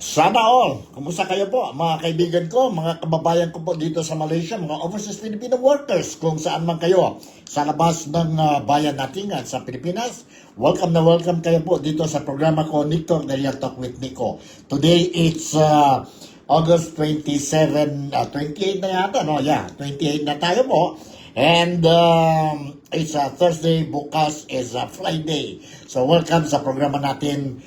Sana all. Kumusta kayo po, mga kaibigan ko, mga kababayan ko po dito sa Malaysia, mga overseas Filipino workers, kung saan man kayo sa labas ng bayan natin at sa Pilipinas. Welcome na welcome kayo po dito sa programa ko, Nico, Daily Talk with Nico. Today, it's August 27, 28 na yata, no? Yeah, 28 na tayo po. And it's Thursday, bukas is Friday. So welcome sa programa natin,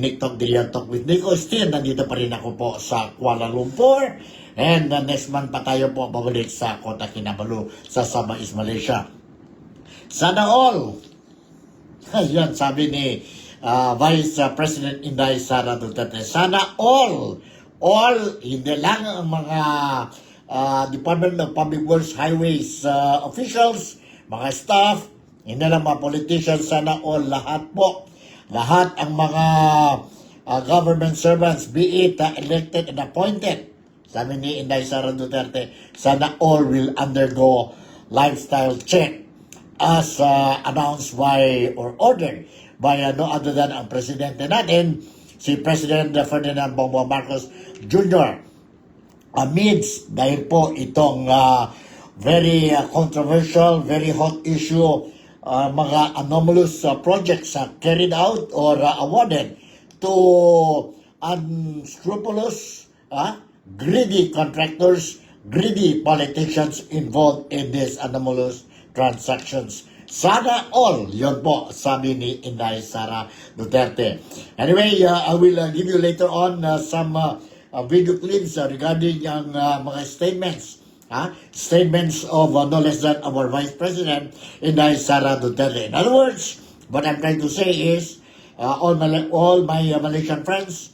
Nick Daily Talk with Nico. Still, nandito pa rin ako po sa Kuala Lumpur. And next month pa tayo po babalik sa Kota Kinabalu sa Sabah, Malaysia. Sana all! Yan, sabi ni Vice President Inday Sara Duterte. Sana all! All, hindi lang ang mga Department of Public Works, Highways officials, mga staff, hindi lang mga politicians, sana all, lahat po. Lahat ang mga government servants, be it elected and appointed, sabi ni Inday Sara Duterte, sana all will undergo lifestyle check as announced by or ordered by no other than ang presidente natin, si President Ferdinand Bongbong Marcos Jr. Amidst dahil po itong very controversial, very hot issue, mga anomalous projects carried out or awarded to unscrupulous, greedy contractors, greedy politicians involved in these anomalous transactions. Sana all, yun po, sabi ni Inday Sara Duterte. Anyway, I will give you later on some video clips regarding ang mga statements. Statements of no less than our Vice President, Inday Sara Duterte. In other words, what I'm trying to say is, all my Malaysian friends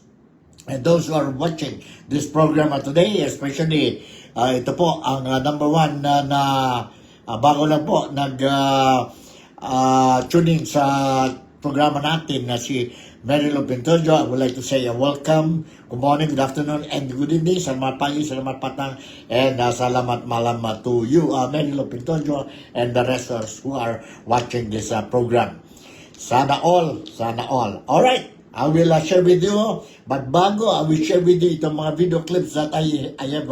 and those who are watching this program today, especially ito po ang number one na bago lang po tuning sa programa natin na si Marilo Pintojo. I would like to say welcome, good morning, good afternoon, and good evening. Salamat pagi, salamat patang, and salamat malam to you, Marilo Pintojo, and the rest who are watching this program. Sana all, sana all. Alright, I will share with you, but bago I will share with you itong mga video clips that I have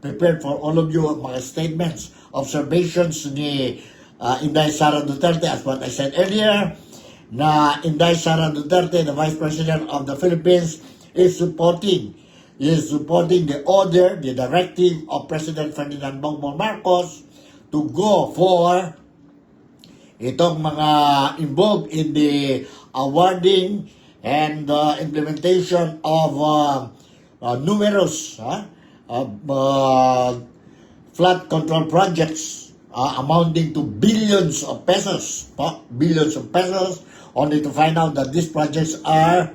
prepared for all of you, mga statements, observations ni Inday Sara Duterte, as what I said earlier, na Inday Sara Duterte, the Vice President of the Philippines, is supporting the order, the directive of President Ferdinand Bongbong Marcos to go for itong mga involved in the awarding and implementation of numerous flood control projects amounting to billions of pesos, only to find out that these projects are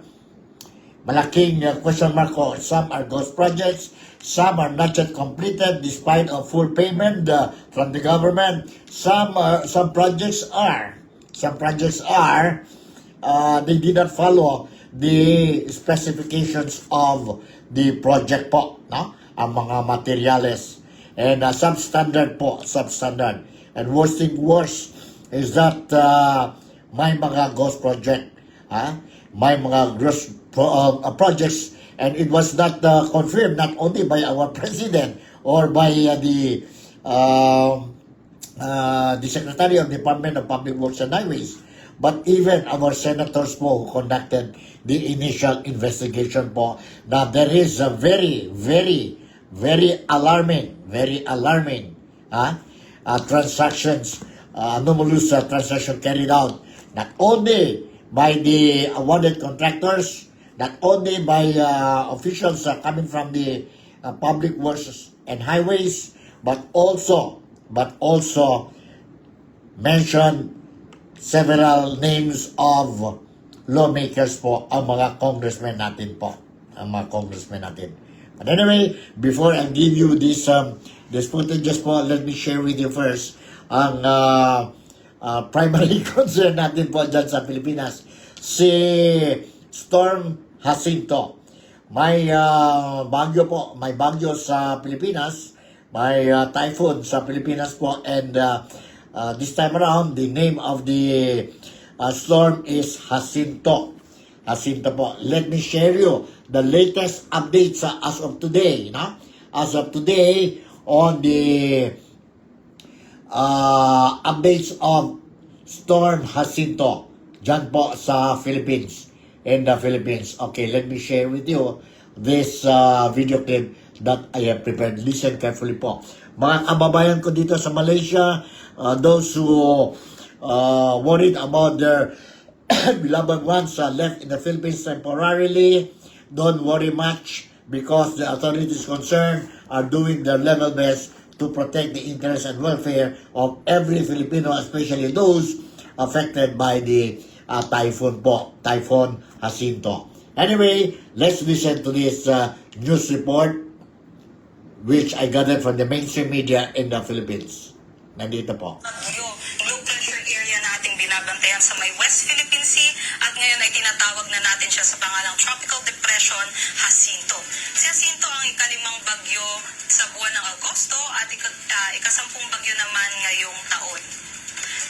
malaking question mark. Some are ghost projects, some are not yet completed despite a full payment from the government. Some projects are they did not follow the specifications of the project po, no? Ang mga materials. And substandard. And worst is that may mga ghost project, may mga gross projects, and it was not confirmed not only by our president or by the Secretary of Department of Public Works and Highways, but even our senators po who conducted the initial investigation po, na there is a very alarming transactions, anomalous transaction carried out not only by the awarded contractors, not only by officials coming from the Public Works and Highways, but also mention several names of lawmakers po, ang mga congressmen natin. But anyway, before I give you this footages po, let me share with you first ang primary concern natin po dyan sa Pilipinas. Si Storm Jacinto. May bagyo sa Pilipinas, may typhoon sa Pilipinas po, and this time around, the name of the storm is Jacinto. Jacinto po. Let me share you the latest updates as of today, no? As of today, on the updates of Storm Jacinto dyan po sa Philippines, in the Philippines. Okay, let me share with you this video clip that I have prepared. Listen carefully po. Mga kababayan ko dito sa Malaysia, those who worried about their beloved ones left in the Philippines temporarily, don't worry much because the authorities concerned are doing their level best to protect the interests and welfare of every Filipino, especially those affected by the Typhoon Jacinto. Anyway, let's listen to this news report which I gathered from the mainstream media in the Philippines. Nandito po. Yung low pressure area na ating binabantayan sa may West Philippine Sea at ngayon ay tinatawag na natin siya sa pangalang Tropical Depression Jacinto. Si Jacinto ang ikalimang bagyo sa buwan ng Agosto at ikasampung bagyo naman ngayong taon.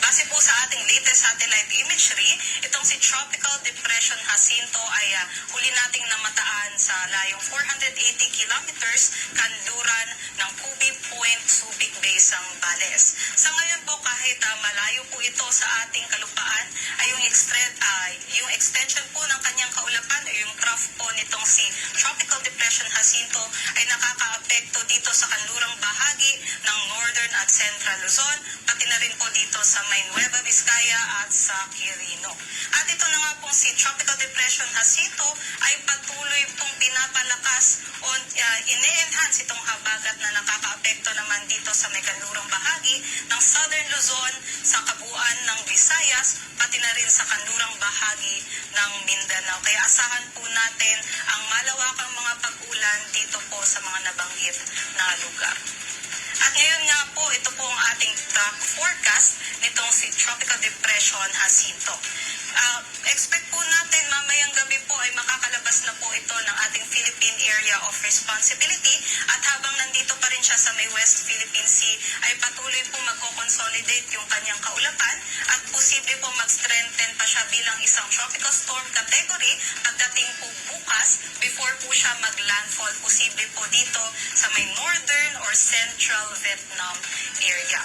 Base po sa ating latest satellite imagery, itong si Tropical Depression Jacinto ay huli nating namataan sa layong 480 kilometers kanluran ng Pubi Point, Subic Bay, Zambales. Sa ngayon po kahit malayo po ito sa ating kalupaan, ay yung extension po ng kanyang kaulapan ay yung trough po nitong si Tropical Depression Jacinto ay nakakaapekto dito sa kanlurang bahagi ng Northern at Central Luzon, pati na rin po dito sa may Nueva Vizcaya at sa Quirino. At ito na nga pong si Tropical Depression Jacinto ay patuloy pong pinapalakas o ine-enhance itong habagat na nakakaapekto naman dito sa may kanlurang bahagi ng Southern Luzon, sa kabuuan ng Visayas, pati na rin sa kanlurang bahagi ng Mindanao. Kaya asahan po natin ang malawakang mga pag-ulan dito po sa mga nabanggit na lugar. At ngayon nga po, ito po ang ating forecast nitong si Tropical Depression Jacinto. Expect po natin mamayang gabi po ay makakalabas na po ito ng ating Philippine Area of Responsibility at habang nandito pa rin siya sa may West Philippine Sea ay patuloy po magko-consolidate yung kanyang kaulapan at posible po mag-strengthen pa siya bilang isang tropical storm category pagdating po bukas before po siya mag-landfall posible po dito sa may northern or central Vietnam area.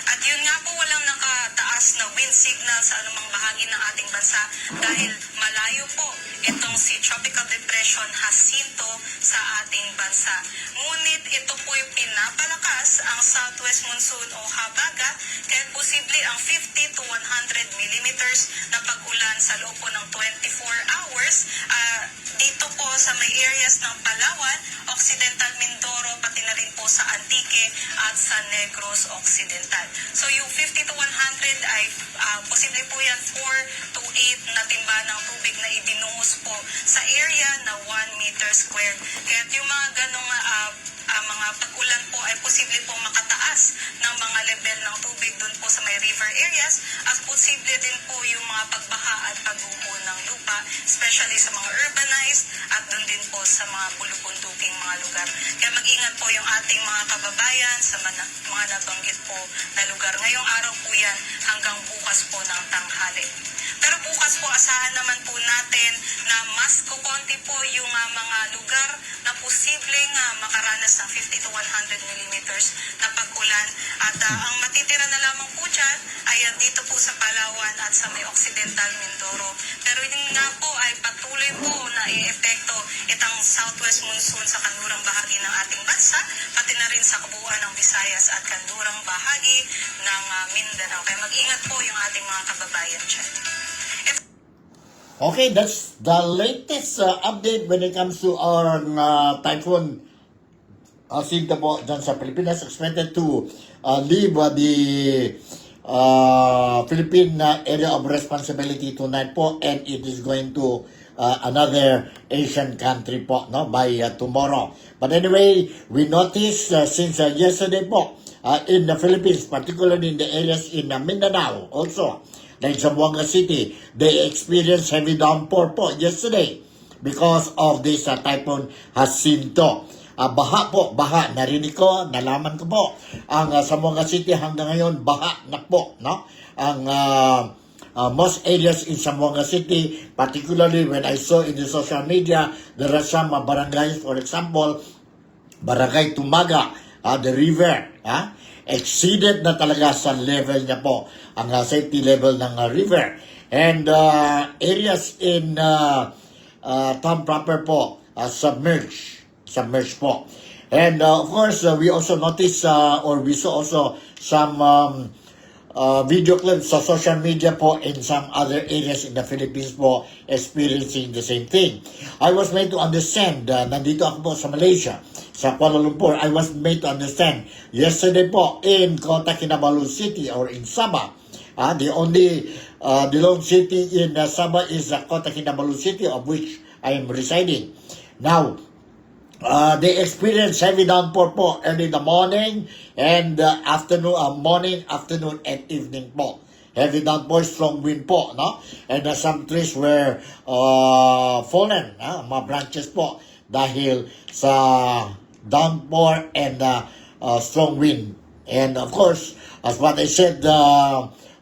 At yun nga po, walang nakataas na wind signal sa anumang bahagi ng ating bansa dahil malayo po itong si Tropical Depression Jacinto sa ating bansa. Ngunit ito po yung pinapalakas ang southwest monsoon o habagat kaya posible ang 50 to 100 millimeters na pag-ulan sa loob po ng 24 hours dito po sa may areas ng Palawan, Occidental Mindoro, pati na rin po sa Antique at sa Negros Occidental. So yung 50 to 100 ay posible po yan 4 to 8 na timba ng tubig na ibinungos po sa area na 1 meter square. Kaya yung mga ganong mga pag-ulan po ay posible po makataas ng mga level ng tubig doon po sa may river areas at posible din po yung mga pagbaha at pagguho ng lupa, especially sa mga urbanized at doon din po sa mga bulubunduking mga lugar. Kaya mag-ingat po yung ating mga kababayan sa mga nabanggit po na lugar. Ngayong araw po yan hanggang bukas po ng tanghali. Pero bukas po asahan naman po natin na mas kukonti po yung mga lugar na posibleng makaranas ng 50 to 100 millimeters na pag-ulan. At ang matitira na lamang po dyan ay dito po sa Palawan at sa may Occidental Mindoro. Pero yun nga po ay patuloy po na i-epekto itang southwest monsoon sa kanlurang bahagi ng ating bansa, pati na rin sa kabuuan ng Visayas at kanlurang bahagi ng Mindanao. Kaya mag-ingat po yung ating mga kababayan dyan. Okay, that's the latest update when it comes to our typhoon Jacinto po dyan sa Pilipinas. Expected to leave the Philippine Area of Responsibility tonight po, and it is going to another Asian country po, no, by tomorrow. But anyway, we noticed since yesterday po in the Philippines, particularly in the areas in Mindanao also, like Zamboanga City, they experienced heavy downpour po yesterday because of this typhoon Jacinto. Baha po, baha. Narinig ko, nalaman ko po. Ang Zamboanga City hanggang ngayon, baha na po, no? Ang most areas in Zamboanga City, particularly when I saw in the social media, there are some barangays, for example, Barangay Tumaga, the river, exceeded na talaga sa level niya po, ang safety level ng river. And areas in town proper po, submerged po. And of course, we also noticed, or we saw also some video clips sa social media po in some other areas in the Philippines po experiencing the same thing. I was made to understand, nandito ako po sa Malaysia, sa Kuala Lumpur, I was made to understand yesterday po in Kota Kinabalu City or in Sabah, the lone city in Sabah is Kota Kinabalu City, of which I am residing. Now, they experience heavy downpour po early in the morning and morning, afternoon, and evening po. Heavy downpour, strong wind po, no? And some trees were fallen, mga branches po, dahil sa downpour and strong wind. And of course, as what I said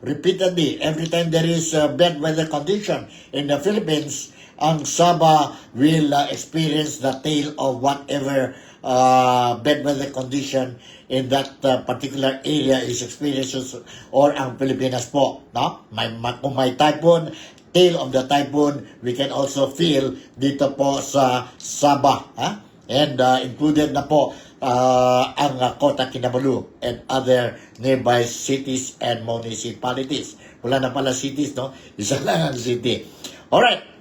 repeatedly, every time there is bad weather condition in the Philippines, ang Sabah will experience the tail of whatever bad weather condition in that particular area is experienced, or ang Pilipinas po, no? Kung may typhoon, tail of the typhoon, we can also feel dito po sa Sabah, and included na po ang Kota Kinabalu and other nearby cities and municipalities. Wala na pala cities, no? Isa lang ang city. Alright.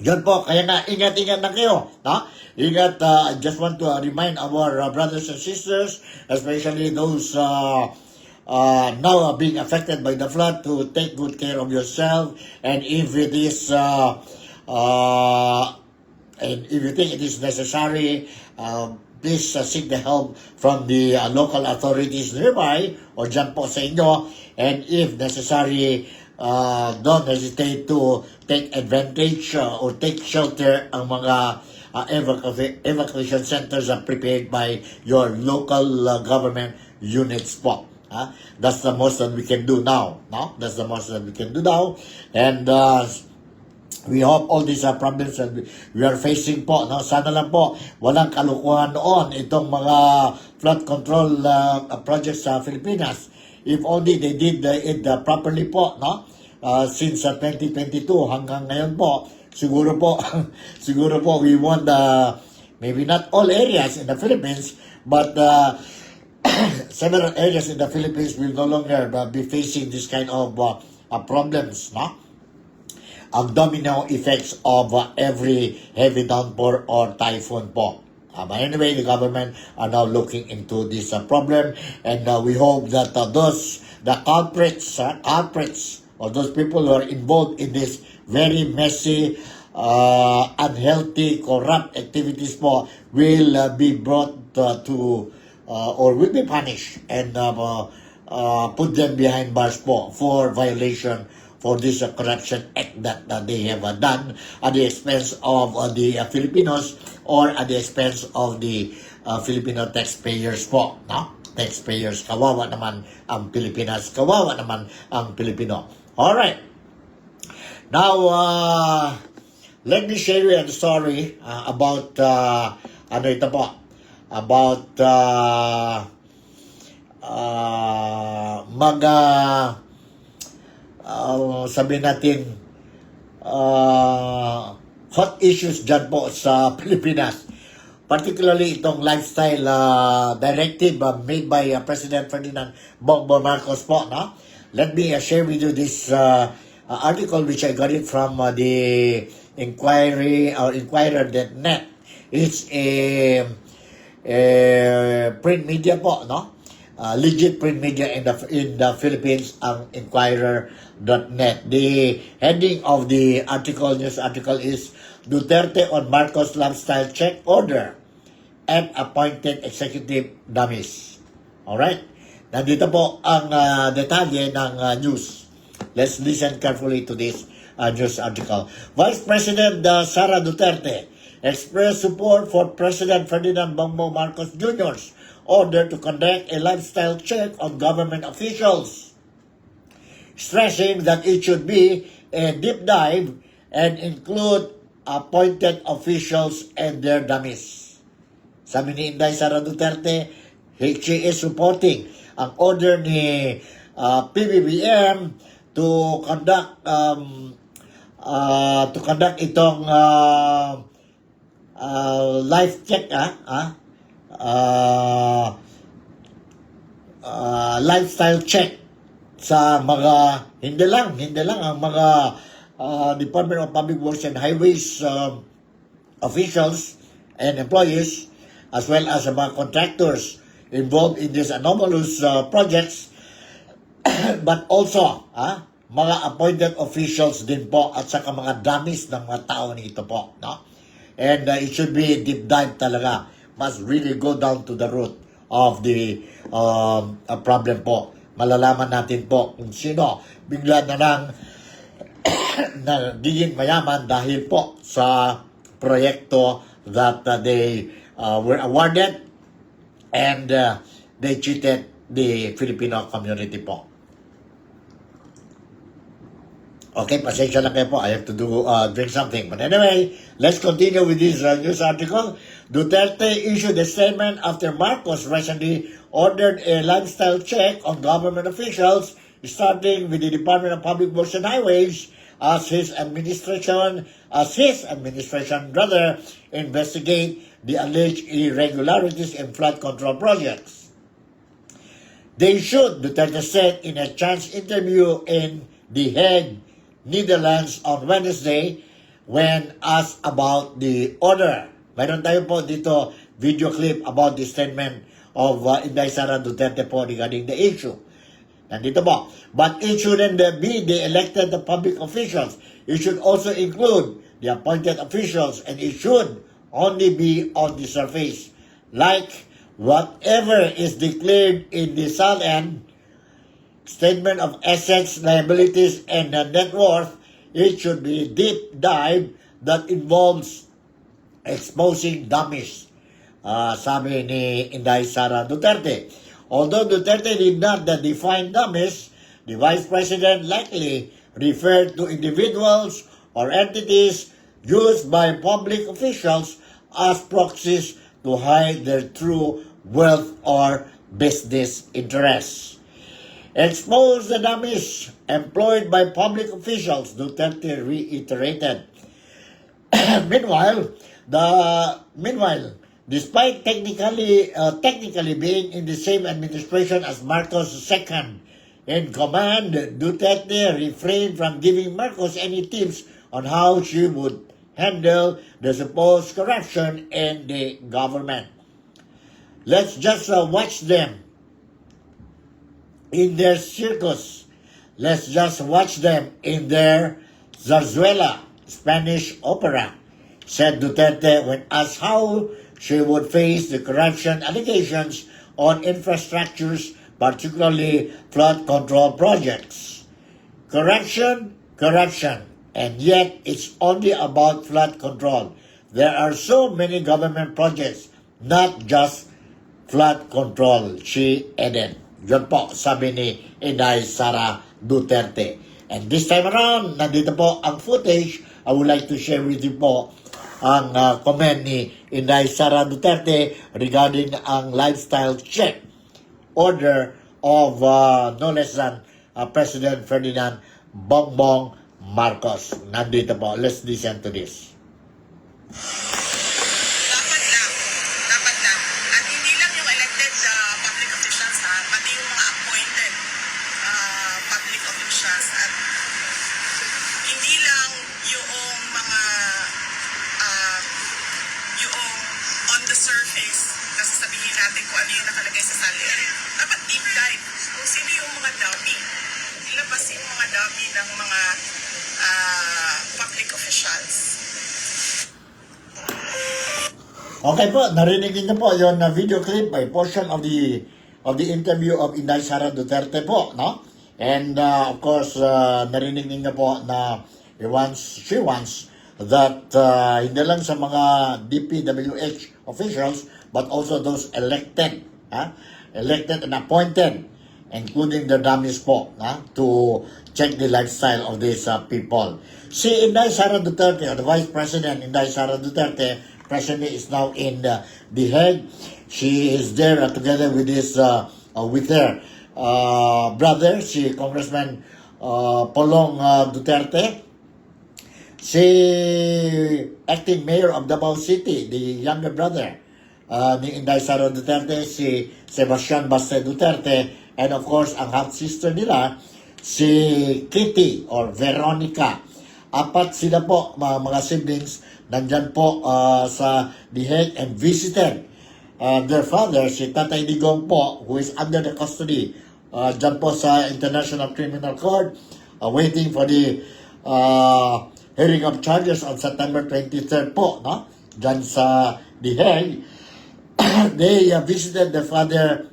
Yun po, kaya na ingat-ingat na kayo. No? Ingat, I just want to remind our brothers and sisters, especially those now being affected by the flood, to take good care of yourself. And if it is and if you think it is necessary, please seek the help from the local authorities nearby or dyan po sa inyo. And if necessary, don't hesitate to take advantage or take shelter ang mga evacuation centers are prepared by your local government units po. That's the most that we can do now. No? That's the most that we can do now. And we hope all these problems that we are facing po, no? Sana lang po walang kalukuhan noon itong mga flood control projects sa Pilipinas. If only they did it properly po, no? Since 2022 hanggang ngayon po, siguro po we want maybe not all areas in the Philippines, but several areas in the Philippines will no longer be facing this kind of problems, no? Ang domino effects of every heavy downpour or typhoon po. But anyway, the government are now looking into this problem, and we hope that the culprits, or those people who are involved in this very messy, unhealthy, corrupt activities po will be brought to or will be punished and put them behind bars po for violation for this corruption act that they have done at the expense of the Filipinos or at the expense of the Filipino taxpayers po, no? Taxpayers, kawawa naman ang Pilipinas, kawawa naman ang Pilipino. Alright. Now, let me share you a story about, about mga sabihin natin hot issues dyan po sa Pilipinas, particularly itong lifestyle directive made by President Ferdinand Bongbong Marcos po, no? Let me share with you this article which I got it from the Inquiry or Inquirer.net. It's a print media po, no? Legit print media in the Philippines, ang Inquirer.net. The heading of the news article is Duterte on Marcos lifestyle check order and appointed executive dummies. Alright? Nandito po ang detalye ng news. Let's listen carefully to this news article. Vice President Sara Duterte expressed support for President Ferdinand Bongbong Marcos Jr.'s order to conduct a lifestyle check on government officials. stressing that it should be a deep dive and include appointed officials and their dummies. Sabi ni Inday Sara Duterte, she is supporting ang order ni PBBM to conduct itong life check, lifestyle check sa mga hindi lang ang mga Department of Public Works and Highways officials and employees, as well as the mga contractors involved in these anomalous projects, but also mga appointed officials din po at saka mga dummies ng mga tao nito po, no? And it should be a deep dive talaga. Must really go down to the root of the problem po. Malalaman natin po kung sino bigla na lang nagiging mayaman dahil po sa proyekto that they were awarded and they cheated the Filipino community po. Okay, pasensya lang kayo po. I have to drink something. But anyway, let's continue with this news article. Duterte issued a statement after Marcos recently ordered a lifestyle check on government officials, starting with the Department of Public Works and Highways, as his administration investigate the alleged irregularities in flood control projects. They should, Duterte said in a chance interview in The Hague, Netherlands on Wednesday, when asked about the order. Mayroon tayo po dito video clip about the statement of Inday Sara Duterte po regarding the issue. Nandito po. But it shouldn't be the elected public officials. It should also include the appointed officials, and it should only be on the surface. Like whatever is declared in the SALN, Statement of Assets, Liabilities, and Net Worth, it should be a deep dive that involves exposing dummies, sabi ni Inday Sara Duterte. Although Duterte did not define dummies, the Vice President likely referred to individuals or entities used by public officials as proxies to hide their true wealth or business interests. Expose the dummies employed by public officials, Duterte reiterated. Meanwhile, despite technically being in the same administration as Marcos II in command, Duterte refrained from giving Marcos any tips on how she would handle the supposed corruption in the government. Let's just watch them in their circus. Let's just watch them in their zarzuela, Spanish opera, said Duterte when asked how she would face the corruption allegations on infrastructures, particularly flood control projects. Corruption, and yet it's only about flood control. There are so many government projects, not just flood control, she added. Yun po, sabi ni Inday Sara Duterte. And this time around, nandito po ang footage. I would like to share with you po ang comment ni Inday Sara Duterte regarding ang lifestyle check order of no less than President Ferdinand Bongbong Marcos. Nandito po. Let's listen to this. Dapat lang. At hindi lang yung elected public officials pati yung mga appointed public officials. At hindi lang yung mga yung on the surface na sasabihin natin kung ano yung nakalagay sa salary. Dapat deep dive kung sino yung mga dummy. Ilabas yung mga dummy ng mga public officials. Okay po, narinig niyo po yon na video clip by portion of the interview of Inday Sara Duterte po, no? And of course, narinig niyo po na she wants that hindi lang sa mga DPWH officials but also those elected and appointed including the dummies po, to check the lifestyle of these people. Si Inday Sara Duterte, the Vice President Inday Sara Duterte, presently is now in The Hague. She is there together with with her brother, si Congressman Polong Duterte, si acting mayor of Davao City, the younger brother ni Inday Sara Duterte, si Sebastian Baste Duterte, and of course, ang half-sister nila, si Kitty or Veronica. Apat sila po, mga siblings, nandyan po sa The Hague and visited their father, si Tatay Digong po, who is under the custody dyan po sa International Criminal Court, waiting for the hearing of charges on September 23rd po, no? Dyan sa The Hague. They visited the father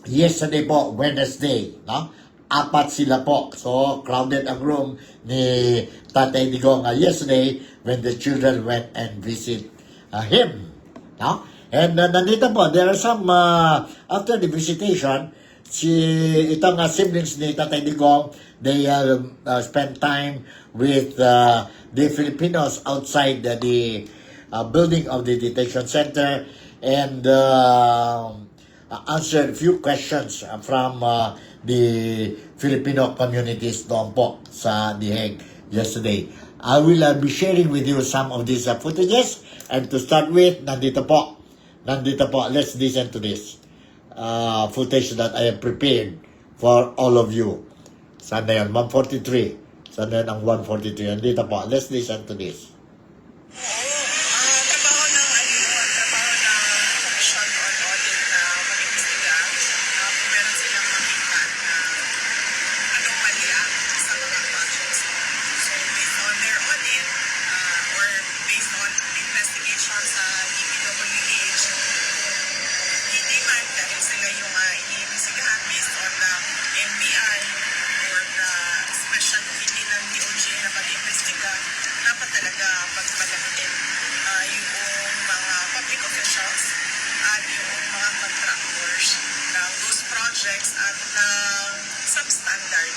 yesterday po, Wednesday, no? Apat sila po. So, crowded ang room ni Tatay Digong yesterday when the children went and visit him, no? And nandito po, there are some, after the visitation, itong siblings ni Tatay Digong, they spent time with the Filipinos outside the building of the detention center and answered a few questions from the Filipino communities doon po sa The Hague yesterday. I will be sharing with you some of these footages, and to start with, nandito po, let's listen to this footage that I have prepared for all of you. Saan na yun? 143. Saan na yun ang 143? Nandito po, let's listen to this. Trabaho ng Commission on Audit na mag-imbestiga kung meron silang makita na anomalya sa mga projects. So, based on their audit or based on investigation sa DPWH, hindi man dahil sila yung iniimbestigahan based on the NBI or the special committee ng DOJ na mag-imbestiga, dapat talaga pagpalakitin yung mga public officials at yung mga contractors ng those projects at ng substandard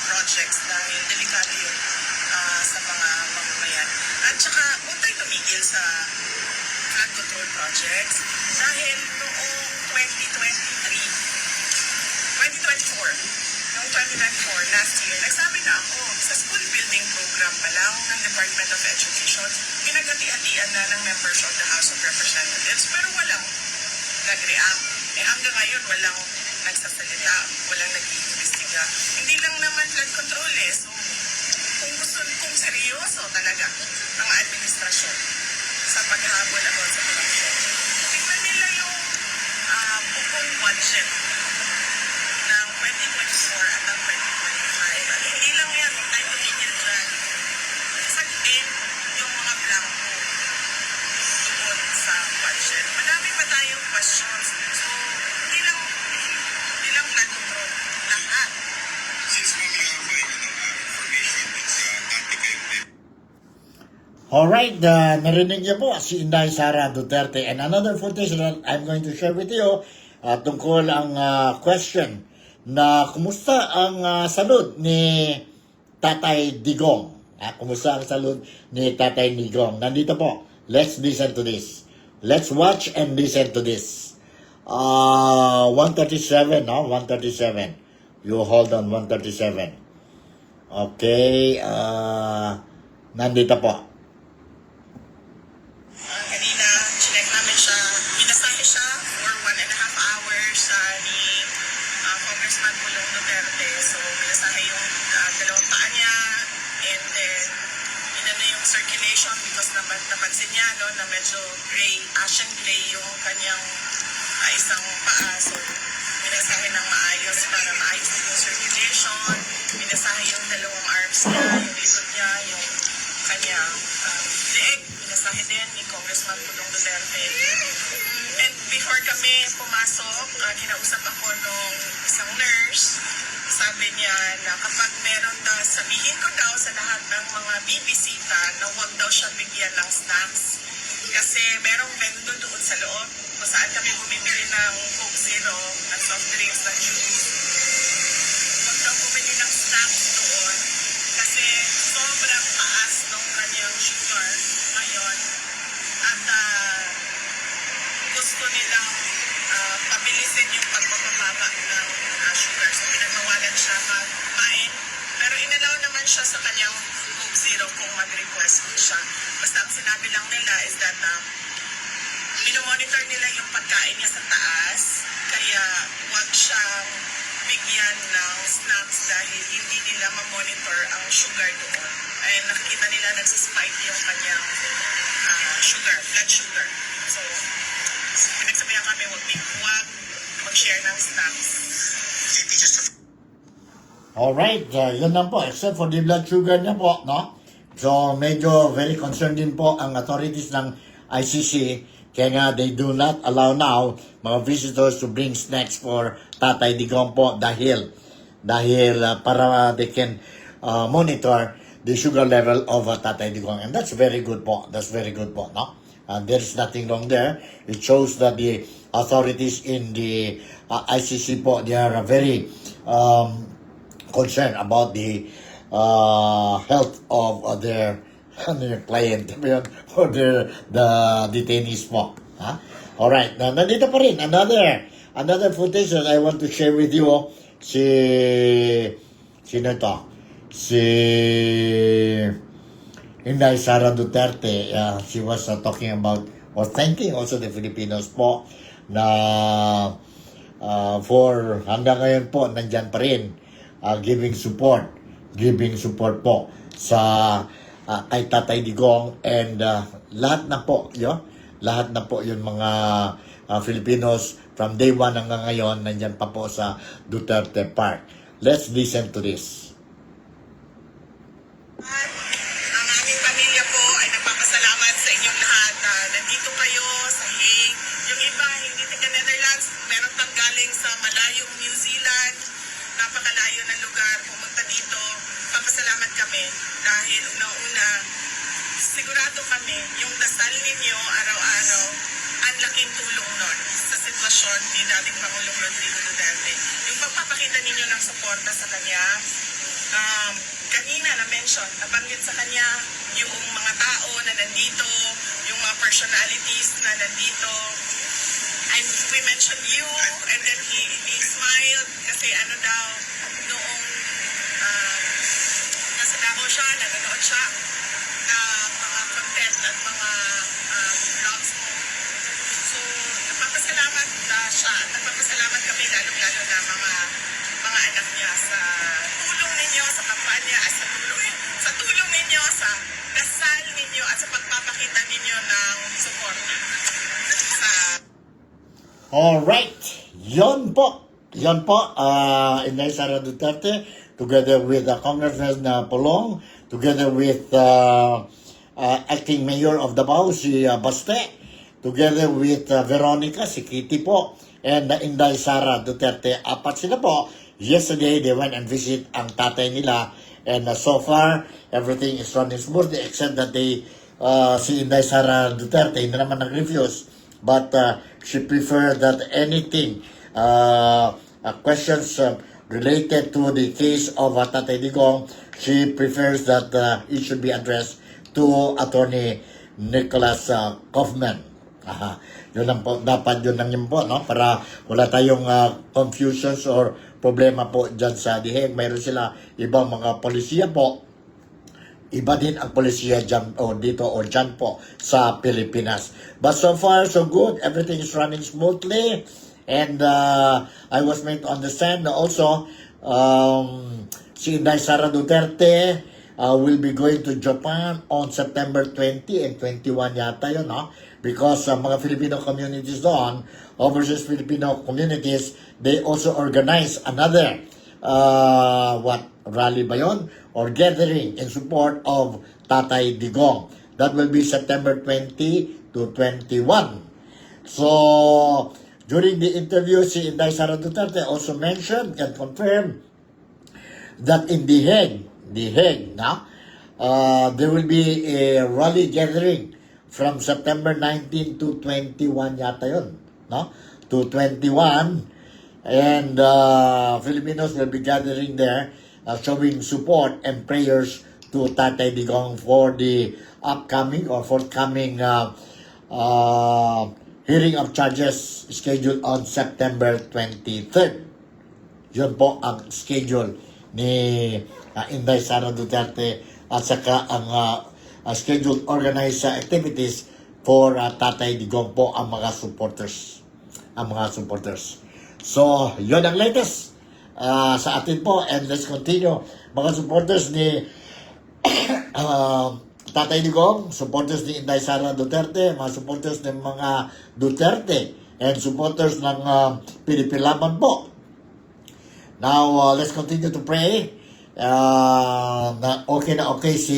projects dahil delikado yun sa mga mamamayan. At saka, huwag tayo tumigil sa flood control projects dahil noong 2024, last year, nagsabi na ako, sa school building program pa lang ng Department of Education, pinagati-hatian na ng members of the House of Representatives, pero walang nag-react. Hanggang ngayon, walang nagsasalita, walang nag-iimbestiga. Hindi lang naman flood control so kung seryoso talaga ang administrasyon sa paghabol about sa corruption, tingnan nila yung bukong budget ng 2024 at ng 2025. At hindi lang yan, huwag tayo tumigil dyan. Sagutin yung mga blanco doon sa budget. Madami pa tayong questions. So, hindi lang flood control. Lahat. Since we have information that's dati kayo Alright, narinig niyo po si Inday Sara Duterte, and another footage that I'm going to share with you tungkol ang question na kumusta ang salud ni Tatay Digong. Kumusta ang salud ni Tatay Digong? Nandito po. Let's listen to this. Let's watch and listen to this. 137, no? 137. You hold on, 137. Okay, nandito po. Kanina, chinek namin siya. Minasahe siya for 1.5 hours ni Congressman Pulong Duterte. So, minasahe yung dalawang paa niya. And then, inano yung circulation because napansin niya na medyo gray, ashen gray yung kanyang isang paa. So, minasahe ng maayos para maayos din yung circulation. Minasahe yung dalawang arms niya, yung likod niya, yung kanyang leeg. Minasahe din ni Congressman Pulong Duterte. And before kami pumasok, kinausap ako nung isang nurse. Sabi niya na kapag meron daw, sabihin ko daw sa lahat ng mga bibisita na huwag daw siya bigyan ng snacks. Kasi merong bendo doon sa loob kung saan kami bumibili ng Coke Zero, ng soft drinks, ng juice. nilang pabilisin yung pagbababa ng sugar. So, pinagbawalan siya kumain. Pero inalaw naman siya sa kanyang Coke Zero kung mag-request siya. Basta ang sinabi lang nila is that minomonitor nila yung pagkain niya sa taas. Kaya wag siyang bigyan ng snacks dahil hindi nila ma-monitor ang sugar doon. Ay nakikita nila nagsispike yung kanyang sugar, blood sugar. So, pinagsabihan kami huwag mag-share ng snacks. Alright, yun lang po, except for the blood sugar niya po, no? So, medyo very concerned din po ang authorities ng ICC, kaya nga they do not allow now mga visitors to bring snacks for Tatay Digong po dahil para they can monitor the sugar level of Tatay Digong. And that's very good po, no? There is nothing wrong there. It shows that the authorities in the ICC po, they are very concerned about the health of their client or the detainees po. Alright, nandito pa rin another footage that I want to share with you. Sino ito? Si Inday Sara Duterte. She was talking about or thanking also the Filipinos po na for hanggang ngayon po nandyan pa rin giving support po sa kay Tatay Digong and lahat na po yun mga Filipinos from day 1 hanggang ngayon nandyan pa po sa Duterte Park. Let's listen to this. Ang aming pamilya po ay nagpapasalamat sa inyong lahat na nandito kayo sa Hague. Yung iba, hindi taga Netherlands, meron pang galing sa malayong New Zealand, napakalayo ng lugar, pumunta dito. Papasalamat kami dahil una-una, sigurado kami, yung dasal ninyo araw-araw, ang laking tulong nun sa sitwasyon ni dating Pangulong Rodrigo Duterte. Yung pagpapakita ninyo ng suporta sa kanya, kanina na-mention, nabanggit sa kanya yung mga tao na nandito, yung mga personalities na nandito. And we mentioned you, and then he smiled kasi ano daw, noong nasa Davao siya, nanonood siya mga content at mga vlogs mo. So, nagpapasalamat siya at nagpapasalamat kami lalo-lalo na mga anak niya sa tulong ninyo sa kampanya at sa tulong ninyo sa dasal ninyo at sa pagpapakita ninyo ng support sa Alright, yon po, Inday Sara Duterte, together with Congressman Polong, together with acting mayor of Davao, si Baste, together with Veronica, si Kitty po, and Inday Sara Duterte. Apat sila po. Yesterday, they went and visit ang tatay nila, and so far, everything is running smoothly, except that si Inday Sara Duterte, hindi naman nag-refuse, but she preferred that anything, questions related to the case of Tatay Digong, she prefers that it should be addressed to Attorney Nicholas Kaufman. Yun lang po, dapat yun lang yun po, no? Para wala tayong confusions or problema po dyan sa The Hague. Mayroon sila ibang mga polisiya po. Iba din ang polisiya dyan o dito o dyan po sa Pilipinas. But so far, so good. Everything is running smoothly. And I was made to understand na also si Inday Sara Duterte will be going to Japan on September 20 and 21 yata yun, no? Because mga Filipino communities doon, overseas Filipino communities, they also organize another rally ba yun? Or gathering in support of Tatay Digong. That will be September 20 to 21. So, during the interview, si Inday Sara Duterte also mentioned and confirmed that in The Hague, there will be a rally gathering from September 19 to 21 yata yun, no? To 21, and Filipinos will be gathering there, showing support and prayers to Tatay Digong for the upcoming or forthcoming hearing of charges scheduled on September 23rd. Yun po ang schedule ni Inday Sara Duterte at saka ang scheduled organized activities for Tatay Digong po ang mga supporters. So, yun ang latest sa atin po, and let's continue. Mga supporters ni Tatay Digong, supporters ni Inday Sara Duterte, mga supporters ng mga Duterte, and supporters ng Philippine Laban po. Now, let's continue to pray. Na okay si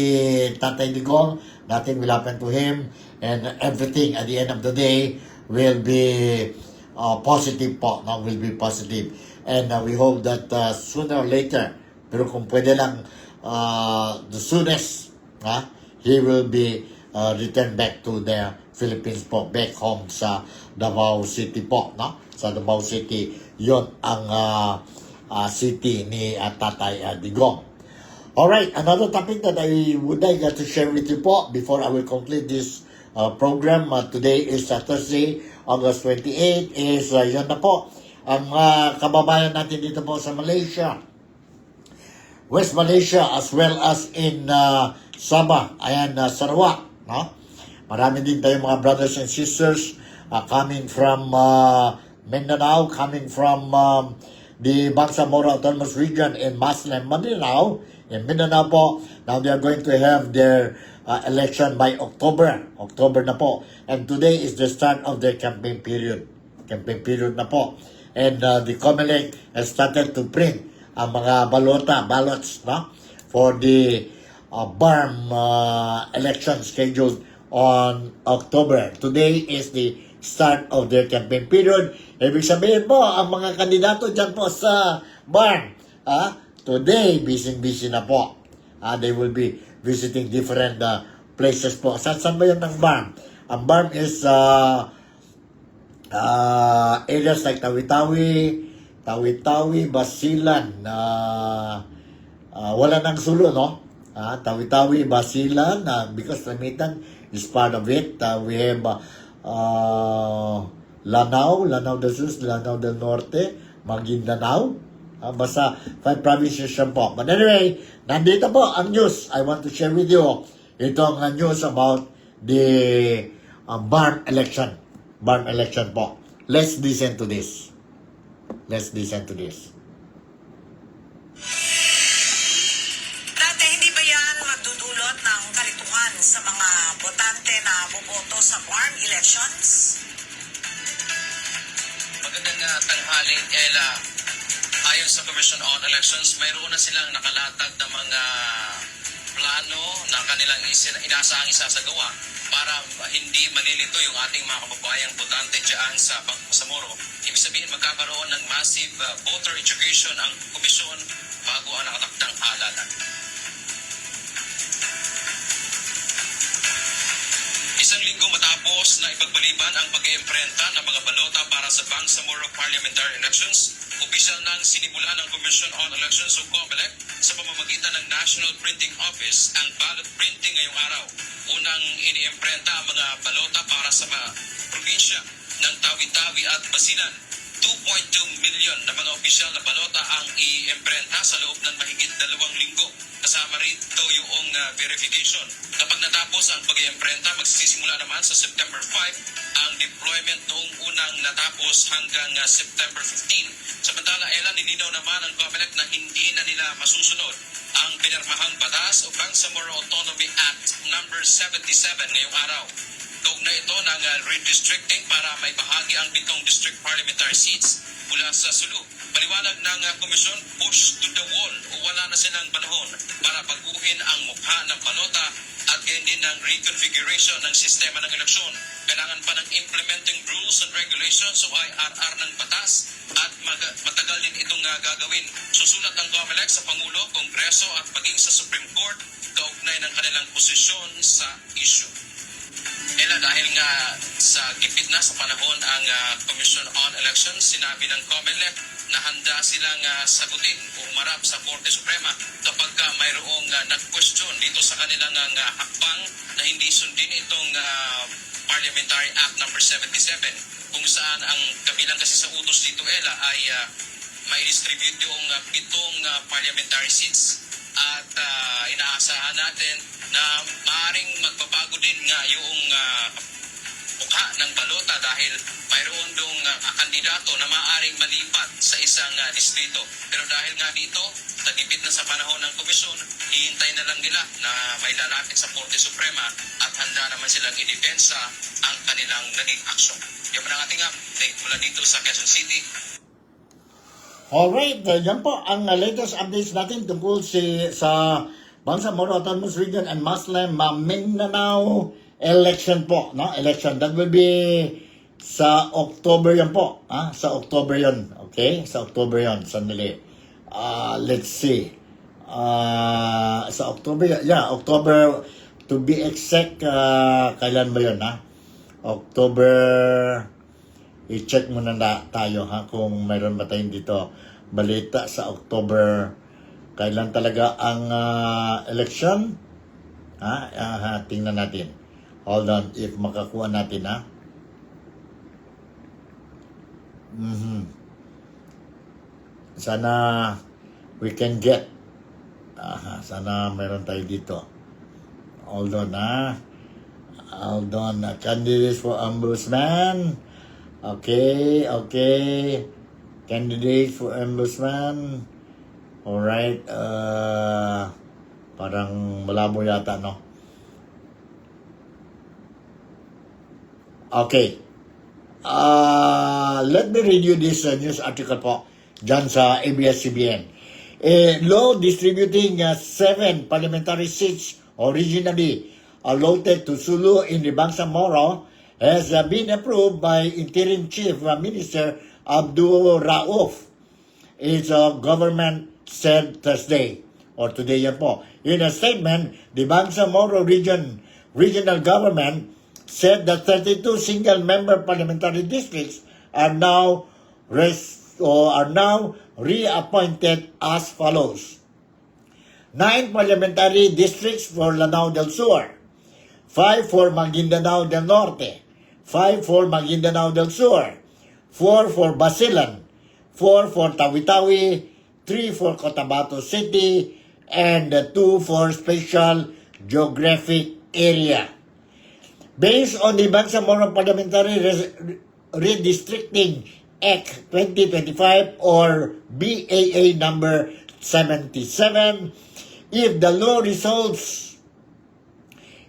Tatay Digong. Nothing will happen to him, and everything at the end of the day will be positive po. No, will be positive. And we hope that sooner or later, pero kung pwede lang, the soonest, he will be returned back to the Philippines po, back home sa Davao City po, no? Sa Davao City, yon ang city ni Tatay Digong. Alright, another topic that I would like to share with you po before I will conclude this program. Today is Thursday, August 28, is yun na po, ang kababayan natin dito po sa Malaysia, West Malaysia, as well as in Sabah, ayan, Sarawak, no? Marami din tayong mga brothers and sisters coming from Mindanao, coming from the Bangsamoro Autonomous Region in Muslim Mindanao, in Mindanao po. Now they are going to have their election by October na po. And today is the start of their campaign period. Campaign period na po. And the COMELEC has started to print ang mga ballots, no? For the BARM election scheduled on October. Today is the start of their campaign period. Ibig sabihin po, ang mga kandidato dyan po sa BARM, today, busy na po. They will be visiting different places po. Saan ba yun ng BARM? Ang BARM is areas like Tawi-Tawi, Basilan, wala nang Sulu, no? Tawi-Tawi, Basilan, because Lamitan is part of it. We have Lanao del Sur, Lanao del Norte, Maguindanao. Basta 5 provinces siya po. But anyway, nandito po ang news. I want to share with you itong news about the BARM election. BARM election po. Let's listen to this. Dati, hindi ba yan magdudulot ng kalituhan sa mga botante na boboto sa BARM elections? Magandang tanghali, Ella. Ayon sa Commission on Elections, mayroon na silang nakalatag na mga plano na kanilang inaasahang isasagawa para hindi malilito yung ating mga kababayang botante dyan sa Bangsamoro. Ibig sabihin, magkakaroon ng massive voter education ang komisyon bago ang nakatakdang halalan. Isang linggo matapos na ipagbaliban ang pag-iimprenta ng mga balota para sa Bangsamoro Parliamentary Elections, opisyal nang sinimulan ng Commission on Elections o COMELEC sa pamamagitan ng National Printing Office ang ballot printing ngayong araw. Unang iniimprenta ang mga balota para sa mga probinsya ng Tawi-Tawi at Basilan. 2.2 million na mga opisyal na balota ang i-imprenta sa loob ng mahigit 2 linggo. Kasama rito yung verification. Kapag natapos ang pag-iimprenta, magsisimula naman sa September 5 ang deployment noong unang natapos hanggang September 15. Samantala, nilinaw naman ang COMELEC na hindi na nila masusunod ang pinirmahang batas o Bangsamoro Autonomy Act number 77 ngayong araw. Kaugnay ito ng redistricting para may bahagi ang 7 district parliamentary seats mula sa Sulu. Paliwanag ng komisyon, push to the wall o wala na silang panahon para baguhin ang mukha ng balota at gayon din ng reconfiguration ng sistema ng eleksyon. Kailangan pa ng implementing rules and regulations o IRR ng batas at matagal din itong gagawin. Susulat ng COMELEC sa Pangulo, Kongreso at maging sa Supreme Court kaugnay ng kanilang posisyon sa issue. Dahil nga sa gipit na sa panahon ang Commission on Elections, sinabi ng COMELEC na handa silang sagutin o humarap sa Korte Suprema kapag mayroong nag-question dito sa kanilang hakbang na hindi sundin itong Parliamentary Act number 77 kung saan ang kabilang kasi sa utos dito ay may distribute yung 7 parliamentary seats at inaasahan natin na maaaring magbabago din nga yung mukha ng balota dahil mayroon dong kandidato na maaaring malipat sa isang distrito. Pero dahil nga dito, tagipit na sa panahon ng komisyon, hihintay na lang nila na may lalapit sa Korte Suprema at handa naman silang idepensa ang kanilang naging aksyon. Yan ang ating update mula dito sa Quezon City. Alright, yan po ang latest updates natin tungkol sa Bangsamoro Autonomous Region and Muslim Mindanao election po, no? Election. That will be sa October yan po. Sa October yan. Okay? Sa October yan. Sandali. Let's see. Sa October, yeah, October, to be exact, kailan ba yun, October, i-check muna na tayo, kung mayroon ba tayong dito balita sa October, kailan talaga ang election, tingnan natin. Hold on, if makakuha natin, Sana we can get. Sana mayroon tayo dito. Hold on, Hold on. Candidates for ombudsman. Okay. Candidates for ombudsman. Alright. Parang malabo yata, no? Okay. Let me read you this news article po dyan sa ABS-CBN. A law distributing 7 parliamentary seats originally allotted to Sulu in the Bangsamoro has been approved by Interim Chief Minister Abdul Rauf. Its government said Thursday, or today yan po. In a statement, the Bangsamoro regional government said that 32 single-member parliamentary districts are now reappointed as follows. 9 parliamentary districts for Lanao del Sur, 5 for Maguindanao del Norte, 5 for Maguindanao del Sur, 4 for Basilan, 4 for Tawi-Tawi, 3 for Cotabato City, and 2 for Special Geographic Area. Based on the Bangsamoro Parliamentary Redistricting Act 2025 or BAA number 77, if the law results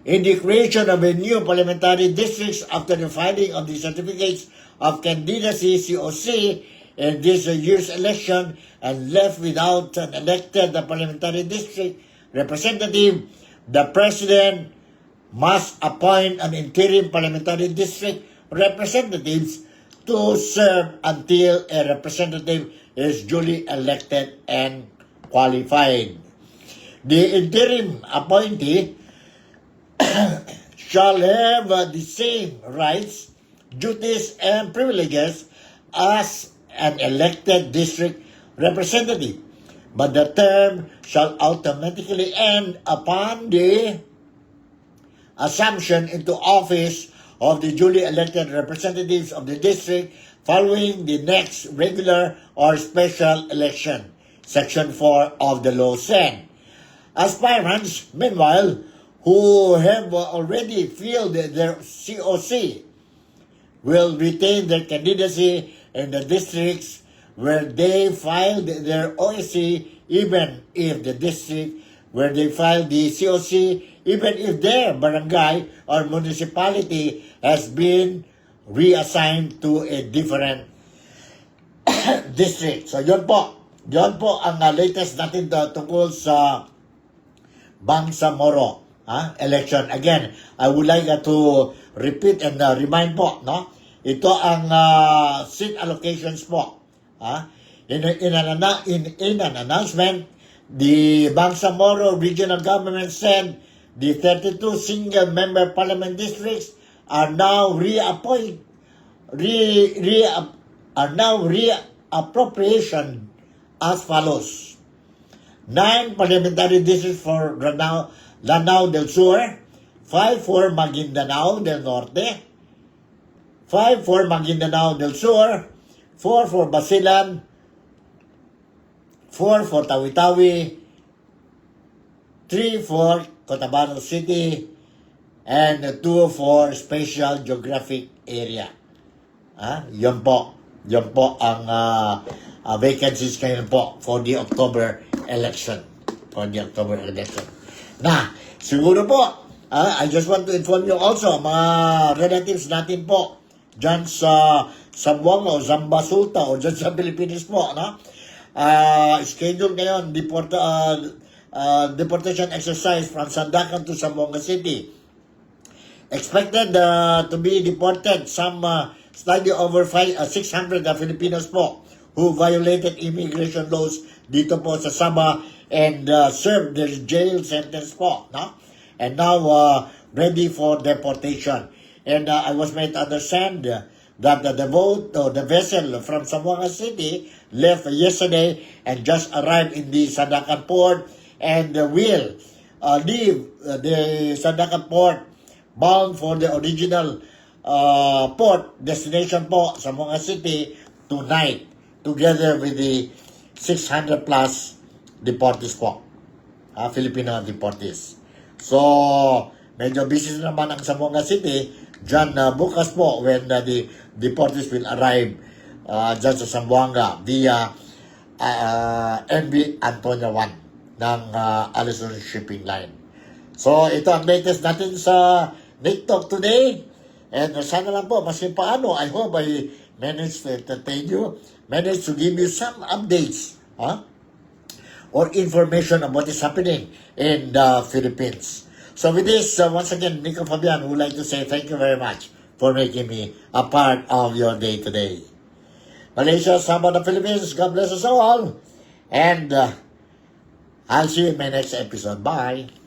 in the creation of a new parliamentary districts after the filing of the certificates of candidacy COC in this year's election and left without an elected parliamentary district representative, the President must appoint an interim parliamentary district representatives to serve until a representative is duly elected and qualified. The interim appointee shall have the same rights, duties, and privileges as an elected district representative, but the term shall automatically end upon the assumption into office of the duly elected representatives of the district following the next regular or special election, Section 4 of the law said. Aspirants, meanwhile, who have already filled their COC will retain their candidacy in the districts where they filed their OSC, even if the district where they filed the COC, even if their barangay or municipality has been reassigned to a different district. So, yun po. Yun po ang latest natin tungkol sa Bangsamoro election. Again, I would like to repeat and remind po, no? Ito ang seat allocations po. In an announcement, the Bangsamoro Regional Government said the 32 single-member parliament districts are now reappropriation as follows. 9 parliamentary districts for Lanao del Sur, 5 for Maguindanao del Norte, 5 for Maguindanao del Sur, 4 for Basilan, 4 for Tawi-Tawi, 3 for Cotabato City, and 2 for Special Geographic Area. Yun po ang vacancies ngayon po for the October election. Na, siguro po, I just want to inform you also, mga relatives natin po, dyan sa Zamboanga o Zambasulta o dyan sa Pilipinas po, no? Schedule ngayon, deportation exercise from Sandakan to Zamboanga City. Expected to be deported some slightly over 600 Filipinos po who violated immigration laws dito po sa Sabah and served their jail sentence po, no? And now ready for deportation. And I was made to understand that the vessel from Zamboanga City left yesterday and just arrived in the Sandakan port and will leave the Sandakan port bound for the original port destination po, Zamboanga City, tonight, together with the 600 plus deportees po, Filipino deportees. So, medyo busy naman ang Zamboanga City dyan bukas po when the deportees will arrive dyan sa Zamboanga via MV Antonio 1 ng Allison Shipping Line. So, ito ang latest natin sa Nick Talk today. And sana lang po, mas paano, I hope I managed to entertain you, managed to give you some updates, or information on what is happening in the Philippines. So with this, once again, Nico Fabian would like to say thank you very much for making me a part of your day today. Malaysia, Sabah, the Philippines, God bless us all. And I'll see you in my next episode. Bye.